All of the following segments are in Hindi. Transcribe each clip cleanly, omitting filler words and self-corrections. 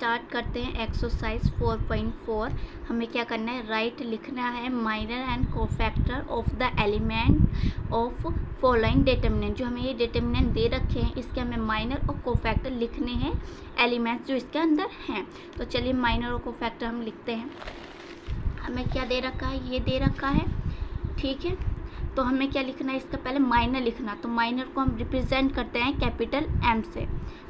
स्टार्ट करते हैं एक्सरसाइज 4.4। हमें क्या करना है, राइट लिखना है minor and cofactor of the element of following determinant. जो हमें ये डिटर्मिनेंट दे रखे हैं इसके हमें माइनर और कोफैक्टर लिखने हैं, एलिमेंट्स जो इसके अंदर हैं। तो चलिए माइनर और कोफैक्टर हम लिखते हैं। हमें क्या दे रखा है, ये दे रखा है, ठीक है। तो हमें क्या लिखना है, इसका पहले माइनर लिखना। तो माइनर को हम रिप्रेजेंट करते हैं कैपिटल एम से,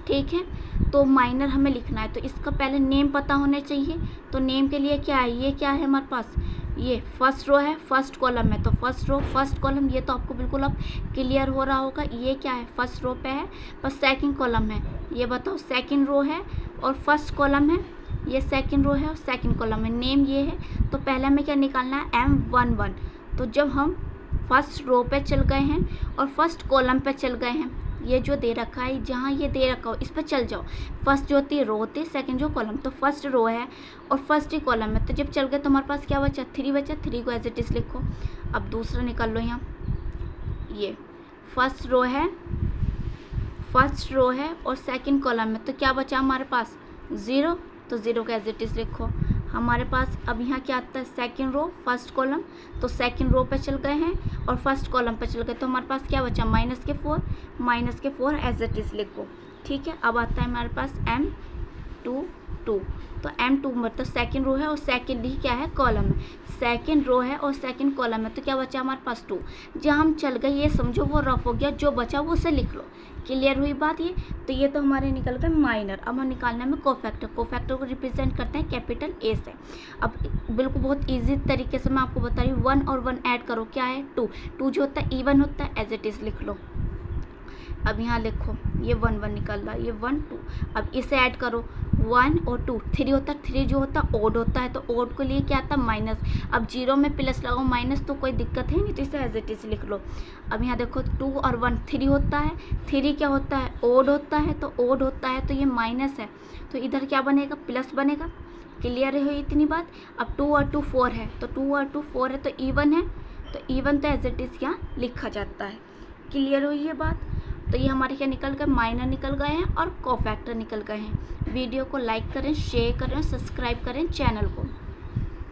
ठीक है। तो माइनर हमें लिखना है तो इसका पहले नेम पता होना चाहिए। तो नेम के लिए क्या है, ये क्या है हमारे पास, ये फर्स्ट रो है, फर्स्ट कॉलम है। तो फर्स्ट रो फर्स्ट कॉलम, ये तो आपको बिल्कुल अब क्लियर हो रहा होगा। ये क्या है, फर्स्ट रो पे है, पर सेकंड कॉलम है, ये बताओ सेकंड रो है और फर्स्ट कॉलम है, ये सेकंड रो है और सेकंड कॉलम है। नेम ये है तो पहले हमें क्या निकालना है, M11। तो जब हम फर्स्ट रो पे चल गए हैं और फर्स्ट कॉलम पे चल गए हैं, ये जो दे रखा है, जहाँ ये दे रखा हो इस पर चल जाओ। फर्स्ट जो होती है रो होती है, सेकंड जो कॉलम, तो फर्स्ट रो है और फर्स्ट ही कॉलम है। तो जब चल गए तो हमारे पास क्या बचा, 3 बचा। 3 को एज इट इज लिखो। अब दूसरा निकाल लो यहाँ, ये फर्स्ट रो है और सेकंड कॉलम में, तो क्या बचा हमारे पास 0। तो 0 को एज इट इज लिखो। हमारे पास अब यहाँ क्या आता है, सेकंड रो फर्स्ट कॉलम, तो सेकंड रो पे चल गए हैं और फर्स्ट कॉलम पे चल गए, तो हमारे पास क्या बचा, -4 एज इट इज लिखो, ठीक है। अब आता है हमारे पास M22। तो M2 मतलब सेकंड रो है और सेकंड ही क्या है, कॉलम है। सेकंड रो है और सेकंड कॉलम है, तो क्या बचा हमारे पास 2। जहाँ हम चल गए ये समझो वो रफ हो गया, जो बचा वो उसे लिख लो। क्लियर हुई बात ये। तो ये तो हमारे निकल गए माइनर। अब हम निकालना है कोफैक्टर। कोफैक्टर को रिप्रेजेंट करते हैं कैपिटल ए से। अब बिल्कुल बहुत इजी तरीके से मैं आपको बता रही हूँ, 1 और 1 ऐड करो, क्या है 2। 2 जो होता है इवन होता है, एज इट इज लिख लो। अब यहाँ लिखो, ये 1 1 निकल रहा है, ये 1 2। अब इसे ऐड करो, 1 और 2, 3 होता है। 3 जो होता है ओड होता है, तो ओड के लिए क्या आता है, माइनस। अब 0 में प्लस लगाओ माइनस, तो कोई दिक्कत है नहीं, तो इसे एज इट इज लिख लो। अब यहाँ देखो 2 और 1 3 होता है। 3 क्या होता है, ओड होता है, तो ओड होता है तो ये माइनस है, तो इधर क्या बनेगा, प्लस बनेगा। क्लियर है इतनी बात। अब 2 और 2 4 है, तो 2 और 2 4 है, तो इवन है, तो इवन तो एज इट इज यहाँ लिखा जाता है। क्लियर हुई ये बात। तो ये हमारे क्या निकल गए, माइनर निकल गए हैं और कोफैक्टर निकल गए हैं। वीडियो को लाइक करें, शेयर करें और सब्सक्राइब करें चैनल को।